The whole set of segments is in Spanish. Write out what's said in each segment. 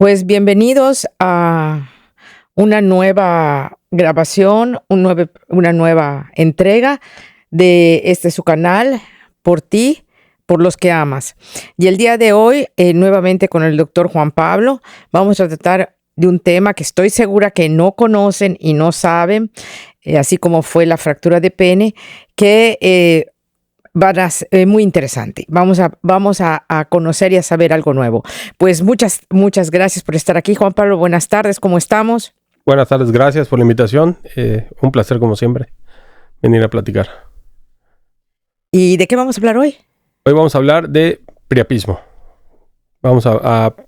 Pues bienvenidos a una nueva grabación, una nueva entrega de su canal, Por ti, por los que amas. Y el día de hoy, nuevamente con el doctor Juan Pablo, vamos a tratar de un tema que estoy segura que no conocen y no saben, así como fue la fractura de pene, que muy interesante. Vamos a conocer y a saber algo nuevo. Pues muchas gracias por estar aquí, Juan Pablo. Buenas tardes, ¿cómo estamos? Buenas tardes, gracias por la invitación. Un placer, como siempre, venir a platicar. ¿Y de qué vamos a hablar hoy? Hoy vamos a hablar de priapismo. Primero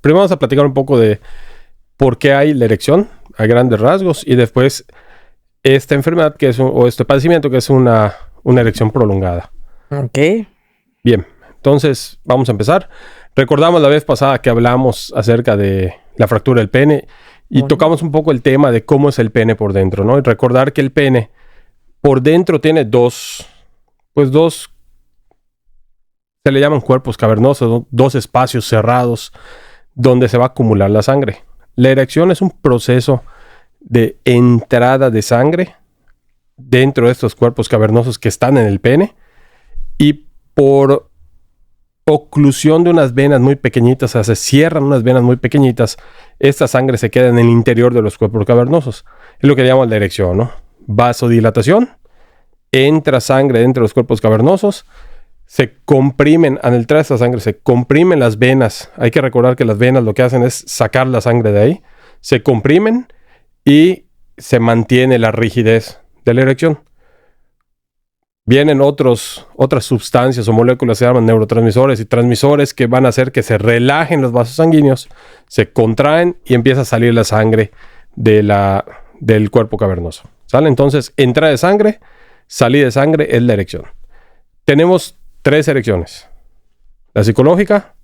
vamos a platicar un poco de por qué hay la erección, a grandes rasgos, y después esta enfermedad o este padecimiento que es una erección prolongada. Ok. Bien, entonces vamos a empezar. Recordamos la vez pasada que hablamos acerca de la fractura del pene y tocamos un poco el tema de cómo es el pene por dentro, ¿no? Y recordar que el pene por dentro tiene dos, se le llaman cuerpos cavernosos, ¿no? Dos espacios cerrados donde se va a acumular la sangre. La erección es un proceso de entrada de sangre dentro de estos cuerpos cavernosos que están en el pene. Y por oclusión de unas venas muy pequeñitas, o sea, se cierran unas venas muy pequeñitas, esta sangre se queda en el interior de los cuerpos cavernosos. Es lo que llamamos la erección, ¿no? Vasodilatación, entra sangre dentro de los cuerpos cavernosos, se comprimen, al entrar esta sangre, se comprimen las venas. Hay que recordar que las venas lo que hacen es sacar la sangre de ahí, se comprimen y se mantiene la rigidez de la erección. Vienen otras sustancias o moléculas, se llaman neurotransmisores y transmisores que van a hacer que se relajen los vasos sanguíneos, se contraen y empieza a salir la sangre del cuerpo cavernoso. ¿Sale? Entonces, entrada de sangre, salida de sangre es la erección. Tenemos 3 erecciones. La psicológica,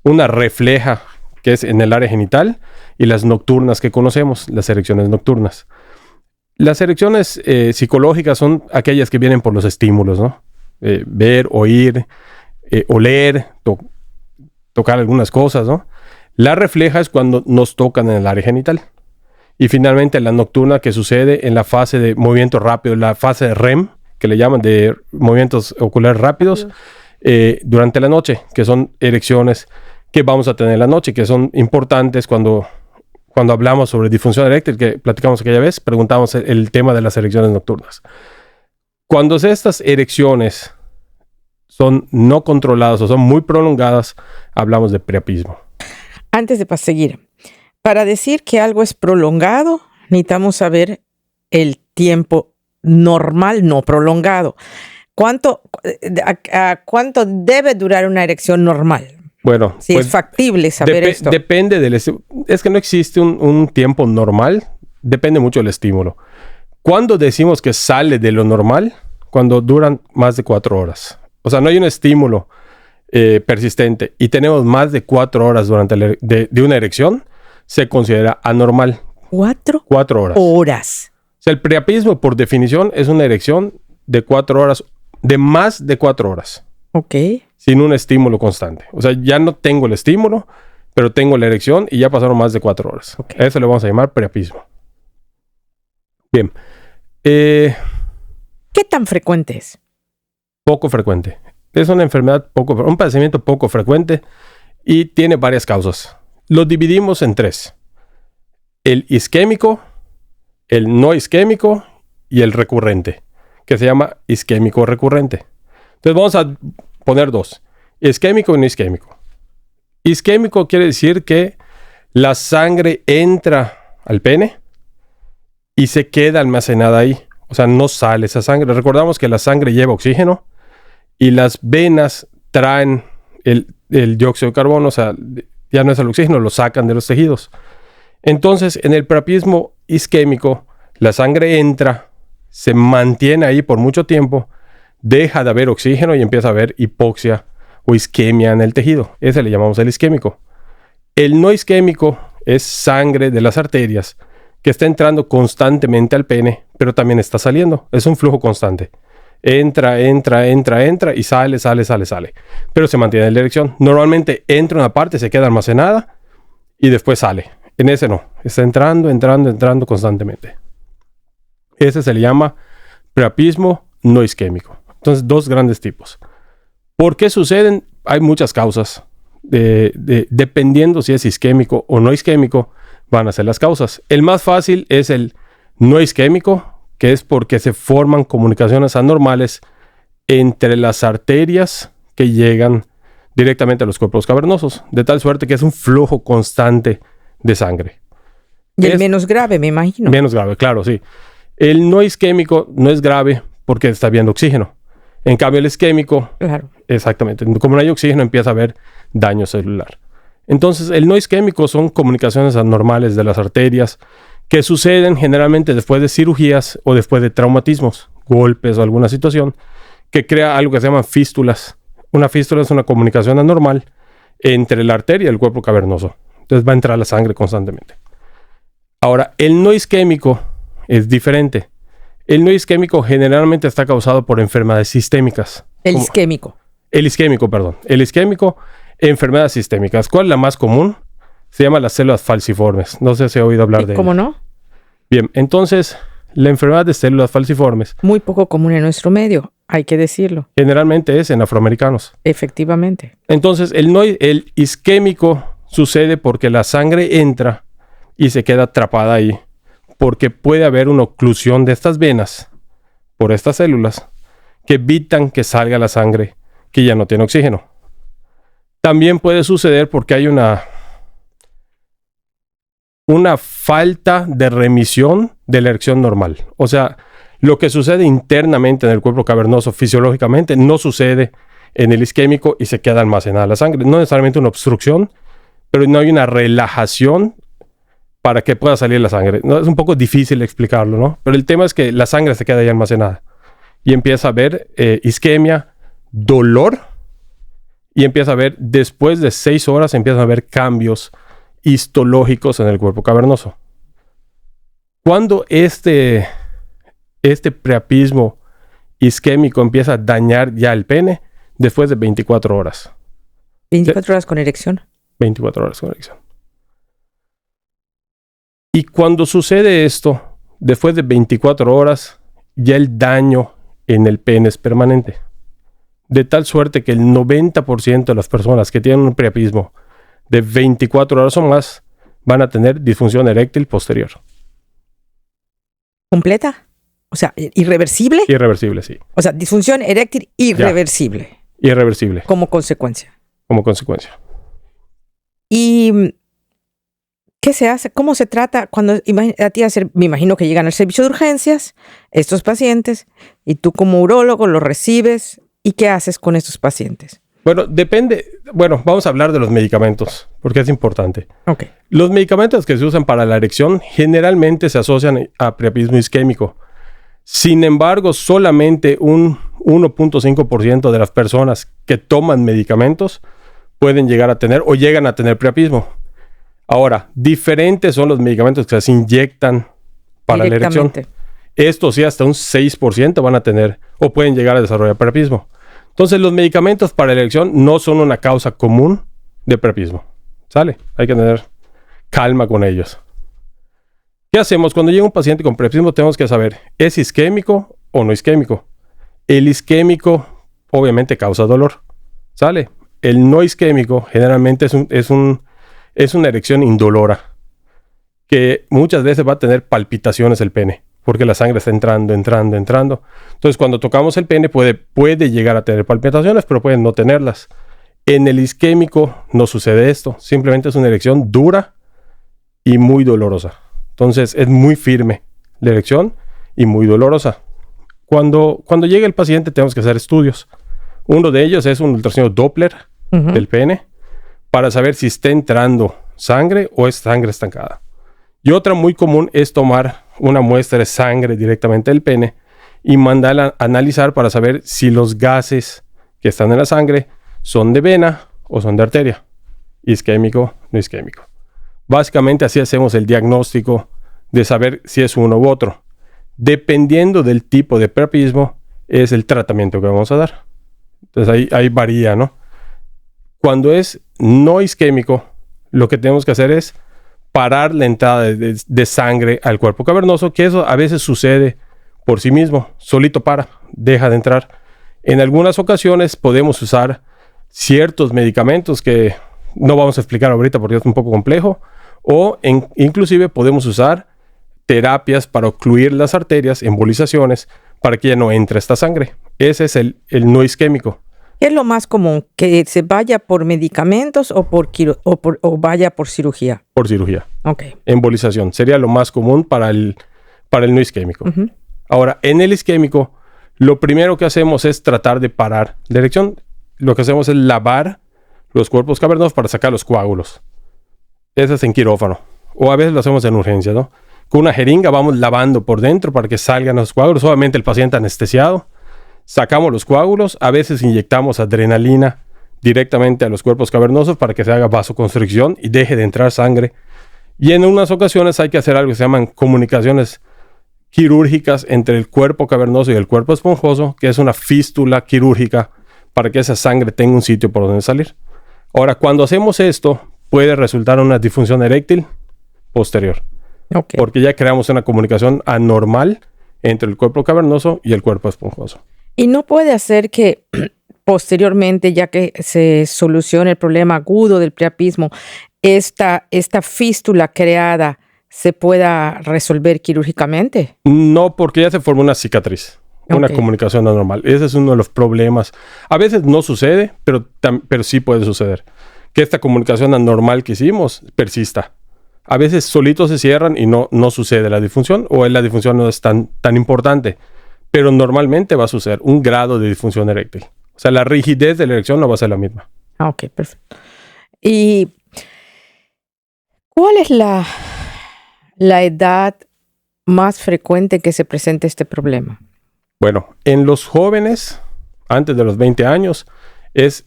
una refleja, que es en el área genital, y las nocturnas que conocemos, las erecciones nocturnas. Las erecciones psicológicas son aquellas que vienen por los estímulos, ¿no? Ver, oír, oler, tocar algunas cosas, ¿no? La refleja es cuando nos tocan en el área genital. Y finalmente la nocturna, que sucede en la fase de movimiento rápido, la fase de REM, que le llaman de movimientos oculares rápidos, durante la noche, que son erecciones que vamos a tener en la noche, que son importantes cuando hablamos sobre disfunción eréctil, que platicamos aquella vez, preguntamos el tema de las erecciones nocturnas. Cuando estas erecciones son no controladas o son muy prolongadas, hablamos de priapismo. Antes de seguir, para decir que algo es prolongado, necesitamos saber el tiempo normal, no prolongado. ¿Cuánto debe durar una erección normal? Bueno, si es factible saber esto. Depende es que no existe un tiempo normal, depende mucho del estímulo. ¿Cuándo decimos que sale de lo normal? Cuando duran más de 4 horas. O sea, no hay un estímulo persistente y tenemos más de 4 horas durante de una erección, se considera anormal. ¿4? 4 horas. O sea, el priapismo, por definición, es una erección de 4 horas, de más de 4 horas. Ok. Sin un estímulo constante. O sea, ya no tengo el estímulo, pero tengo la erección y ya pasaron más de 4 horas. Okay. A eso le vamos a llamar priapismo. Bien. ¿Qué tan frecuente es? Poco frecuente. Es una enfermedad un padecimiento poco frecuente y tiene varias causas. Lo dividimos en 3. El isquémico, el no isquémico y el recurrente, que se llama isquémico recurrente. Entonces vamos a poner 2. Isquémico y no isquémico. Isquémico quiere decir que la sangre entra al pene y se queda almacenada ahí. O sea, no sale esa sangre. Recordamos que la sangre lleva oxígeno y las venas traen el dióxido de carbono. O sea, ya no es el oxígeno, lo sacan de los tejidos. Entonces, en el priapismo isquémico, la sangre entra, se mantiene ahí por mucho tiempo, deja de haber oxígeno y empieza a haber hipoxia o isquemia en el tejido. Ese le llamamos el isquémico. El no isquémico es sangre de las arterias que está entrando constantemente al pene, pero también está saliendo. Es un flujo constante. Entra y sale. Pero se mantiene en la erección. Normalmente entra una parte, se queda almacenada y después sale. En ese no. Está entrando constantemente. Ese se le llama priapismo no isquémico. Entonces, dos grandes tipos. ¿Por qué suceden? Hay muchas causas. Dependiendo si es isquémico o no isquémico, van a ser las causas. El más fácil es el no isquémico, que es porque se forman comunicaciones anormales entre las arterias que llegan directamente a los cuerpos cavernosos, de tal suerte que es un flujo constante de sangre. Y el menos grave, me imagino. Menos grave, claro, sí. El no isquémico no es grave porque está habiendo oxígeno. En cambio, el isquémico, claro, exactamente, como no hay oxígeno, empieza a haber daño celular. Entonces, el no isquémico son comunicaciones anormales de las arterias que suceden generalmente después de cirugías o después de traumatismos, golpes o alguna situación que crea algo que se llaman fístulas. Una fístula es una comunicación anormal entre la arteria y el cuerpo cavernoso. Entonces va a entrar la sangre constantemente. Ahora, el no isquémico es diferente. El no isquémico generalmente está causado por enfermedades sistémicas. El isquémico, enfermedades sistémicas. ¿Cuál es la más común? Se llama las células falciformes. No sé si he oído hablar de ¿cómo ella. no? Bien, entonces, la enfermedad de células falciformes Muy poco común en nuestro medio, hay que decirlo. generalmente es en afroamericanos. Efectivamente. Entonces, el isquémico sucede porque la sangre entra y se queda atrapada ahí, porque puede haber una oclusión de estas venas por estas células que evitan que salga la sangre que ya no tiene oxígeno. También puede suceder porque hay una falta de remisión de la erección normal. O sea, lo que sucede internamente en el cuerpo cavernoso fisiológicamente no sucede en el isquémico y se queda almacenada la sangre. No necesariamente una obstrucción, pero no hay una relajación para que pueda salir la sangre. No, es un poco difícil explicarlo, ¿no? Pero el tema es que la sangre se queda ahí almacenada y empieza a haber isquemia, dolor, y empieza a haber, después de 6 horas, empiezan a haber cambios histológicos en el cuerpo cavernoso. Cuando este priapismo isquémico empieza a dañar ya el pene, después de 24 horas. 24 horas con erección. 24 horas con erección. Y cuando sucede esto, después de 24 horas, ya el daño en el pene es permanente. De tal suerte que el 90% de las personas que tienen un priapismo de 24 horas o más van a tener disfunción eréctil posterior. ¿Completa? O sea, ¿irreversible? Irreversible, sí. O sea, disfunción eréctil irreversible. Ya. Irreversible. Como consecuencia. Como consecuencia. ¿Y qué se hace? ¿Cómo se trata? Cuando a ti me imagino que llegan al servicio de urgencias estos pacientes y tú como urólogo los recibes. ¿Y qué haces con estos pacientes? Bueno, depende. Bueno, vamos a hablar de los medicamentos, porque es importante. Okay. Los medicamentos que se usan para la erección generalmente se asocian a priapismo isquémico. Sin embargo, solamente un 1.5% de las personas que toman medicamentos pueden llegar a tener o llegan a tener priapismo. Ahora, diferentes son los medicamentos que se inyectan para la erección. Estos sí, hasta un 6% van a tener o pueden llegar a desarrollar priapismo. Entonces, los medicamentos para la erección no son una causa común de priapismo. ¿Sale? Hay que tener calma con ellos. ¿Qué hacemos? Cuando llega un paciente con priapismo, tenemos que saber, ¿es isquémico o no isquémico? El isquémico, obviamente, causa dolor. ¿Sale? El no isquémico, generalmente, es una erección indolora, que muchas veces va a tener palpitaciones el pene, porque la sangre está entrando. Entonces, cuando tocamos el pene, puede llegar a tener palpitaciones, pero pueden no tenerlas. En el isquémico no sucede esto. Simplemente es una erección dura y muy dolorosa. Entonces, es muy firme la erección y muy dolorosa. Cuando llega el paciente, tenemos que hacer estudios. Uno de ellos es un ultrasonido Doppler del pene para saber si está entrando sangre o es sangre estancada. Y otra muy común es tomar una muestra de sangre directamente del pene y mandarla a analizar para saber si los gases que están en la sangre son de vena o son de arteria. Isquémico, no isquémico. Básicamente así hacemos el diagnóstico de saber si es uno u otro. Dependiendo del tipo de priapismo, es el tratamiento que vamos a dar. Entonces ahí varía, ¿no? Cuando es no isquémico, lo que tenemos que hacer es parar la entrada de sangre al cuerpo cavernoso, que eso a veces sucede por sí mismo, solito deja de entrar. En algunas ocasiones podemos usar ciertos medicamentos que no vamos a explicar ahorita porque es un poco complejo, o inclusive podemos usar terapias para ocluir las arterias, embolizaciones, para que ya no entre esta sangre. Ese es el no isquémico. ¿Qué es lo más común? ¿Que se vaya por medicamentos o o vaya por cirugía? Por cirugía. Ok. Embolización. Sería lo más común para el no isquémico. Ujú. Ahora, en el isquémico, lo primero que hacemos es tratar de parar la erección. Lo que hacemos es lavar los cuerpos cavernosos para sacar los coágulos. Eso es en quirófano. O a veces lo hacemos en urgencia, ¿no? Con una jeringa vamos lavando por dentro para que salgan los coágulos. Obviamente el paciente anestesiado. Sacamos los coágulos. A veces inyectamos adrenalina directamente a los cuerpos cavernosos para que se haga vasoconstricción y deje de entrar sangre. Y en unas ocasiones hay que hacer algo que se llaman comunicaciones quirúrgicas entre el cuerpo cavernoso y el cuerpo esponjoso, que es una fístula quirúrgica para que esa sangre tenga un sitio por donde salir. Ahora, cuando hacemos esto, puede resultar una disfunción eréctil posterior. Okay. Porque ya creamos una comunicación anormal entre el cuerpo cavernoso y el cuerpo esponjoso. Y no puede hacer que posteriormente, ya que se solucione el problema agudo del priapismo, esta fístula creada se pueda resolver quirúrgicamente. No, porque ya se formó una cicatriz, una comunicación anormal. Ese es uno de los problemas. A veces no sucede, pero sí puede suceder. Que esta comunicación anormal que hicimos persista. A veces solitos se cierran y no sucede la disfunción, o la disfunción no es tan importante. Pero normalmente va a suceder un grado de disfunción eréctil. O sea, la rigidez de la erección no va a ser la misma. Ok, perfecto. ¿Y cuál es la edad más frecuente que se presenta este problema? Bueno, en los jóvenes, antes de los 20 años, es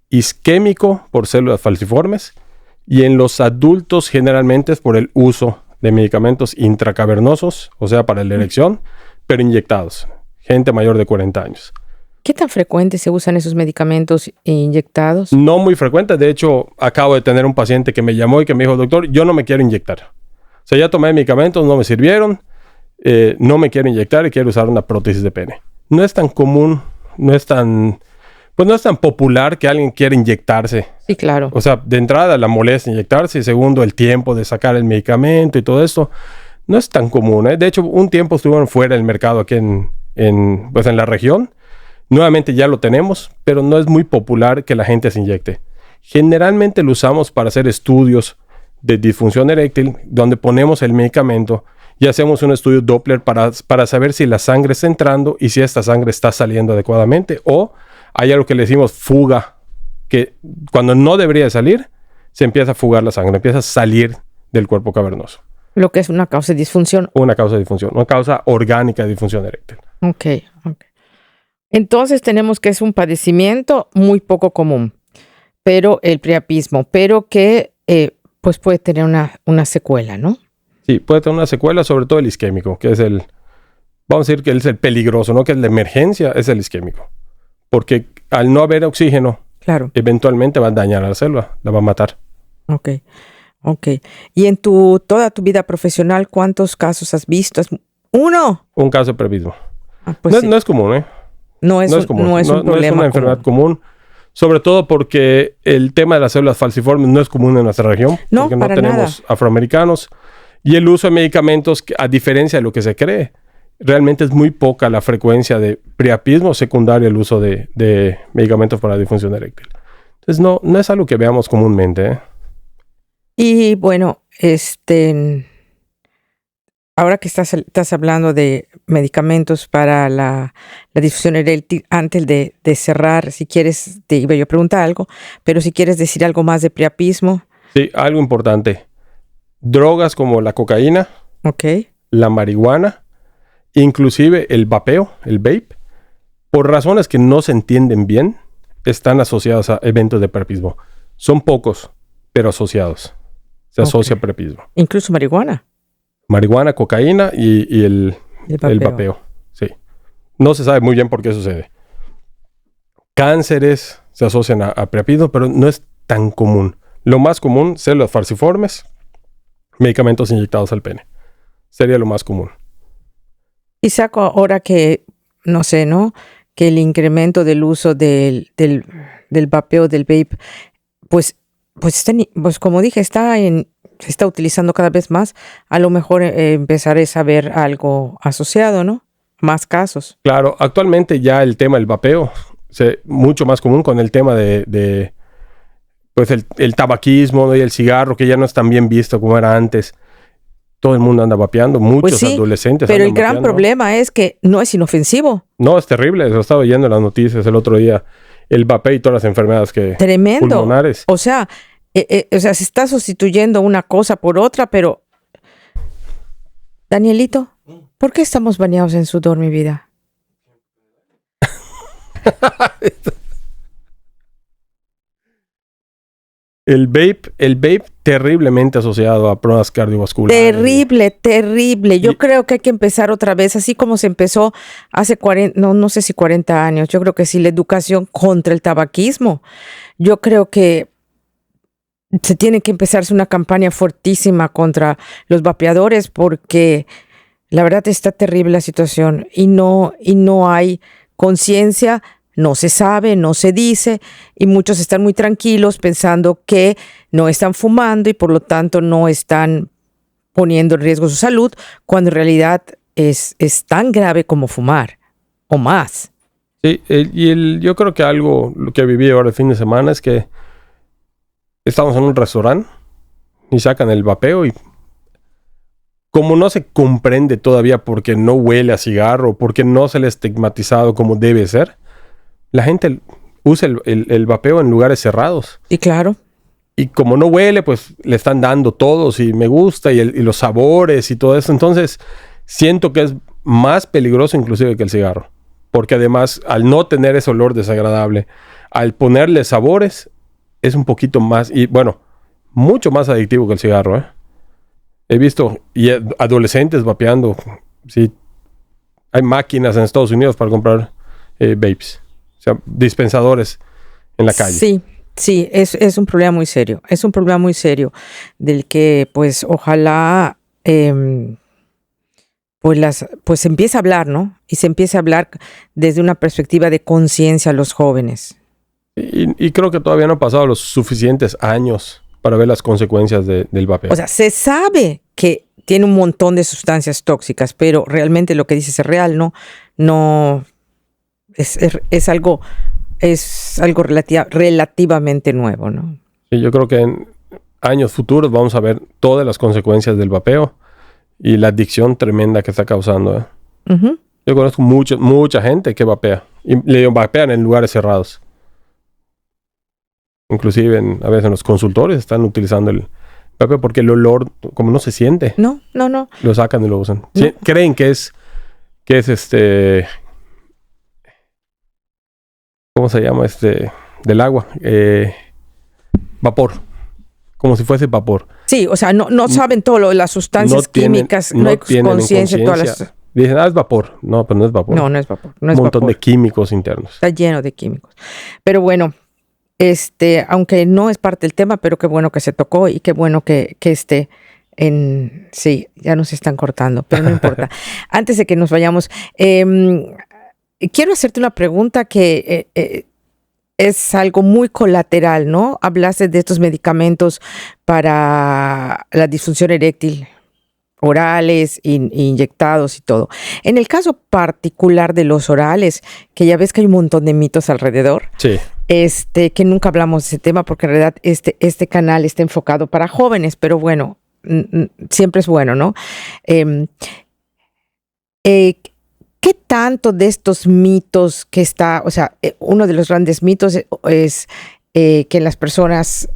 isquémico por células falciformes, y en los adultos generalmente es por el uso de medicamentos intracavernosos, o sea, para la erección, pero inyectados. Gente mayor de 40 años. ¿Qué tan frecuente se usan esos medicamentos inyectados? No muy frecuente. De hecho, acabo de tener un paciente que me llamó y que me dijo, doctor, yo no me quiero inyectar. O sea, ya tomé medicamentos, no me sirvieron, no me quiero inyectar y quiero usar una prótesis de pene. No es tan común, no es tan popular que alguien quiera inyectarse. Sí, claro. O sea, de entrada la molestia inyectarse, y segundo, el tiempo de sacar el medicamento y todo esto, no es tan común, ¿eh? De hecho, un tiempo estuvieron fuera del mercado aquí en la región. Nuevamente ya lo tenemos, pero no es muy popular que la gente se inyecte. Generalmente lo usamos para hacer estudios de disfunción eréctil, donde ponemos el medicamento y hacemos un estudio Doppler para saber si la sangre está entrando y si esta sangre está saliendo adecuadamente, o hay algo que le decimos fuga, que cuando no debería salir, se empieza a fugar la sangre, empieza a salir del cuerpo cavernoso. Lo que es una causa de disfunción. Una causa de disfunción, una causa orgánica de disfunción eréctil. Ok. Entonces tenemos que es un padecimiento muy poco común, pero el priapismo, pero que pues puede tener una secuela, ¿no? Sí, puede tener una secuela, sobre todo el isquémico, que es vamos a decir que es el peligroso, ¿no? Que es la emergencia, es el isquémico. Porque al no haber oxígeno, claro, eventualmente va a dañar a la célula, la va a matar. Ok. Y en toda tu vida profesional, ¿cuántos casos has visto? ¿Uno? Un caso de priapismo. Pues no es común, ¿eh? No es un problema no es una enfermedad común. Sobre todo porque el tema de las células falciformes no es común en nuestra región. No, porque no para tenemos nada. Afroamericanos. Y el uso de medicamentos, a diferencia de lo que se cree, realmente es muy poca la frecuencia de priapismo secundario al uso de medicamentos para disfunción eréctil. Entonces no es algo que veamos comúnmente, ¿eh? Y bueno, ahora que estás hablando de medicamentos para la disfunción eréctil, antes de cerrar, si quieres, te iba yo a preguntar algo, pero si quieres decir algo más de priapismo. Sí, algo importante. Drogas como la cocaína, la marihuana, inclusive el vapeo, el vape, por razones que no se entienden bien, están asociados a eventos de priapismo. Son pocos, pero asociados. Se asocia a priapismo. Incluso marihuana. Marihuana, cocaína y el vapeo. Sí. No se sabe muy bien por qué sucede. Cánceres se asocian a priapismo, pero no es tan común. Lo más común, células falciformes, medicamentos inyectados al pene. Sería lo más común. Y saco ahora que, no sé, ¿no? Que el incremento del uso del vapeo, del vape, pues como dije, se está utilizando cada vez más. A lo mejor empezaré a ver algo asociado, ¿no? Más casos. Claro, actualmente ya el tema del vapeo mucho más común con el tema de pues el tabaquismo, ¿no? Y el cigarro, que ya no es tan bien visto como era antes. Todo el mundo anda vapeando, muchos Pues sí, adolescentes pero andan el gran vapeando. problema es que no es inofensivo. No, es terrible. Lo estaba oyendo en las noticias el otro día. El vapeo y todas las enfermedades Tremendo. pulmonares. O sea, se está sustituyendo una cosa por otra, pero... Danielito, ¿por qué estamos bañados en sudor, mi vida? El vape terriblemente asociado a problemas cardiovasculares. Terrible. Yo creo que hay que empezar otra vez, así como se empezó hace 40, no sé si 40 años. Yo creo que sí, la educación contra el tabaquismo. Yo creo que se tiene que empezarse una campaña fuertísima contra los vapeadores, porque la verdad está terrible la situación y no hay conciencia. No se sabe, no se dice, y muchos están muy tranquilos pensando que no están fumando y por lo tanto no están poniendo en riesgo su salud, cuando en realidad es tan grave como fumar o más. Sí, yo creo que algo lo que viví ahora el fin de semana es que estamos en un restaurante y sacan el vapeo y como no se comprende todavía porque no huele a cigarro, porque no se le ha estigmatizado como debe ser, la gente usa el vapeo en lugares cerrados. Y claro. Y como no huele, pues le están dando todos y me gusta y los sabores y todo eso. Entonces, siento que es más peligroso inclusive que el cigarro. Porque además, al no tener ese olor desagradable, al ponerle sabores, es un poquito más, y bueno, mucho más adictivo que el cigarro, ¿eh? He visto adolescentes vapeando. Sí, hay máquinas en Estados Unidos para comprar vapes. O sea, dispensadores en la calle. Sí, es un problema muy serio. Es un problema muy serio del que, pues, ojalá, pues se empiece a hablar, ¿no? Y se empiece a hablar desde una perspectiva de conciencia a los jóvenes. Y creo que todavía no han pasado los suficientes años para ver las consecuencias del vapeo. O sea, se sabe que tiene un montón de sustancias tóxicas, pero realmente lo que dices es real, ¿no? No... Es algo relativamente nuevo, ¿no? Sí, yo creo que en años futuros vamos a ver todas las consecuencias del vapeo y la adicción tremenda que está causando, ¿eh? Uh-huh. Yo conozco mucha gente que vapea y le vapean en lugares cerrados. Inclusive a veces en los consultorios están utilizando el vapeo porque el olor, como no se siente, no, lo sacan y lo usan. No. Sí, creen que es ¿cómo se llama? Del agua. Vapor. Como si fuese vapor. Sí, o sea, no saben todo lo de las sustancias químicas, no hay conciencia de todas las... Dicen, es vapor. No, pero no es vapor. No es vapor. Un montón de químicos internos. Está lleno de químicos. Pero bueno, aunque no es parte del tema, pero qué bueno que se tocó y qué bueno que esté en... Sí, ya nos están cortando, pero no importa. Antes de que nos vayamos... quiero hacerte una pregunta que es algo muy colateral, ¿no? Hablaste de estos medicamentos para la disfunción eréctil, orales, inyectados y todo. En el caso particular de los orales, que ya ves que hay un montón de mitos alrededor. Sí. Que nunca hablamos de ese tema porque en realidad este canal está enfocado para jóvenes, pero bueno, siempre es bueno, ¿no? ¿Qué tanto de estos mitos que está, o sea, uno de los grandes mitos es que las personas,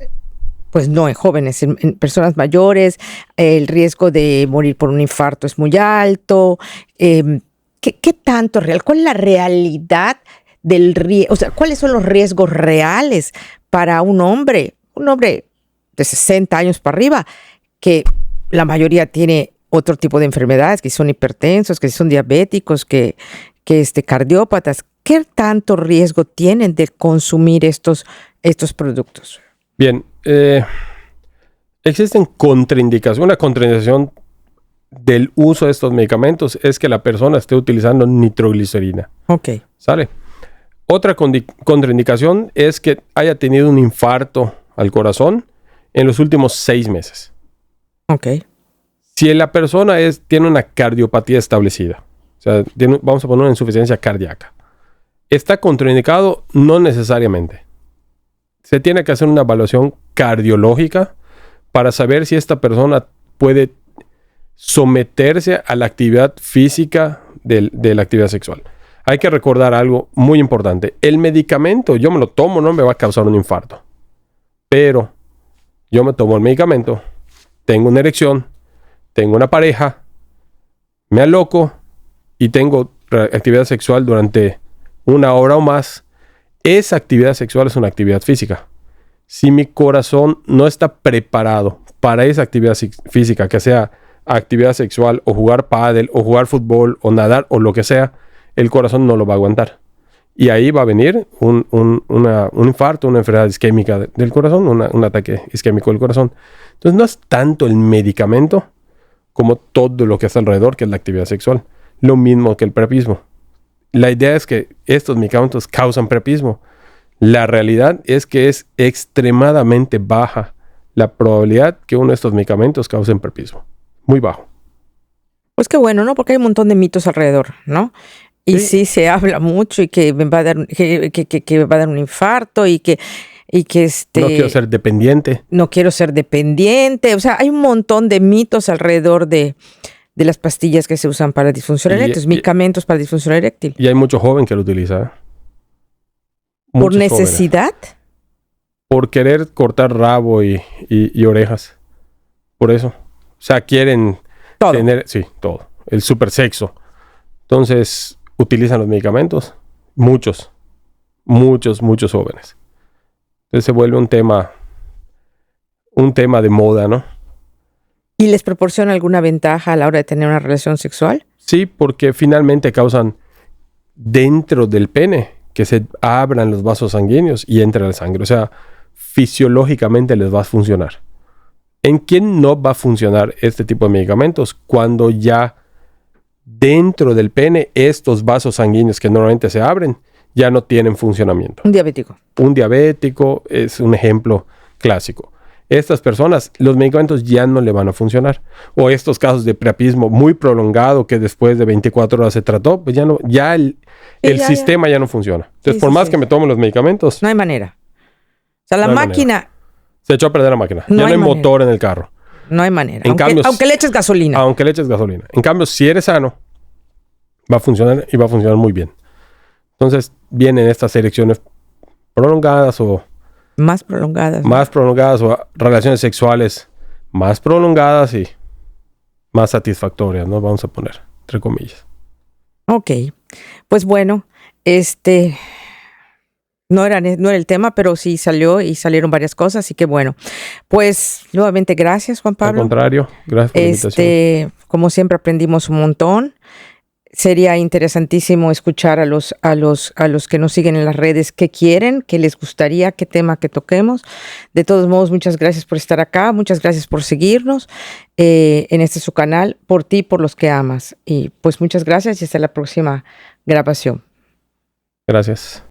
pues no en jóvenes, en personas mayores, el riesgo de morir por un infarto es muy alto? ¿Qué tanto es real? ¿Cuál es la realidad del riesgo? O sea, ¿cuáles son los riesgos reales para un hombre de 60 años para arriba, que la mayoría tiene otro tipo de enfermedades, que son hipertensos, que son diabéticos, que cardiópatas? ¿Qué tanto riesgo tienen de consumir estos productos? Bien, existen contraindicaciones. Una contraindicación del uso de estos medicamentos es que la persona esté utilizando nitroglicerina. Ok. ¿Sale? Otra contraindicación es que haya tenido un infarto al corazón en los últimos 6 meses. Ok. Si la persona tiene una cardiopatía establecida, o sea, vamos a poner una insuficiencia cardíaca, ¿está contraindicado? No necesariamente. Se tiene que hacer una evaluación cardiológica para saber si esta persona puede someterse a la actividad física de la actividad sexual. Hay que recordar algo muy importante. El medicamento, yo me lo tomo, no me va a causar un infarto. Pero yo me tomo el medicamento, tengo una erección, tengo una pareja, me aloco y tengo actividad sexual durante 1 hora o más. Esa actividad sexual es una actividad física. Si mi corazón no está preparado para esa actividad física, que sea actividad sexual o jugar pádel o jugar fútbol o nadar o lo que sea, el corazón no lo va a aguantar. Y ahí va a venir un infarto, una enfermedad isquémica del corazón, un ataque isquémico del corazón. Entonces no es tanto el medicamento como todo lo que está alrededor, que es la actividad sexual. Lo mismo que el priapismo. La idea es que estos medicamentos causan priapismo. La realidad es que es extremadamente baja la probabilidad que uno de estos medicamentos cause priapismo. Muy bajo. Pues qué bueno, ¿no? Porque hay un montón de mitos alrededor, ¿no? Y sí se habla mucho y que me va a dar, que va a dar un infarto y que no quiero ser dependiente. No quiero ser dependiente. O sea, hay un montón de mitos alrededor de las pastillas que se usan para disfunción eréctil, medicamentos para disfunción eréctil. Y hay mucho joven que lo utiliza. ¿Por necesidad? Jóvenes. Por querer cortar rabo y orejas. Por eso. O sea, quieren todo. Tener... Sí, todo. El super sexo. Entonces, utilizan los medicamentos. Muchos jóvenes. Entonces se vuelve un tema de moda, ¿no? ¿Y les proporciona alguna ventaja a la hora de tener una relación sexual? Sí, porque finalmente causan dentro del pene que se abran los vasos sanguíneos y entre la sangre. O sea, fisiológicamente les va a funcionar. ¿En quién no va a funcionar este tipo de medicamentos? Cuando ya dentro del pene estos vasos sanguíneos que normalmente se abren ya no tienen funcionamiento. Un diabético. Un diabético es un ejemplo clásico. Estas personas, los medicamentos ya no le van a funcionar. O estos casos de priapismo muy prolongado que después de 24 horas se trató, pues ya el sistema ya no funciona. Entonces, por más que me tomen los medicamentos... No hay manera. O sea, la máquina... Se echó a perder la máquina. Ya no hay motor en el carro. No hay manera. Aunque le eches gasolina. Aunque le eches gasolina. En cambio, si eres sano, va a funcionar y va a funcionar muy bien. Entonces, vienen estas erecciones prolongadas o... Más prolongadas. Más prolongadas o relaciones sexuales más prolongadas y más satisfactorias, ¿no? Vamos a poner, entre comillas. Ok. Pues bueno, no era el tema, pero sí salieron varias cosas, así que bueno. Pues nuevamente gracias, Juan Pablo. Al contrario, gracias por la invitación. Como siempre aprendimos un montón. Sería interesantísimo escuchar a los que nos siguen en las redes qué quieren, qué les gustaría, qué tema que toquemos. De todos modos, muchas gracias por estar acá, muchas gracias por seguirnos en su canal, por ti, por los que amas. Y pues muchas gracias y hasta la próxima grabación. Gracias.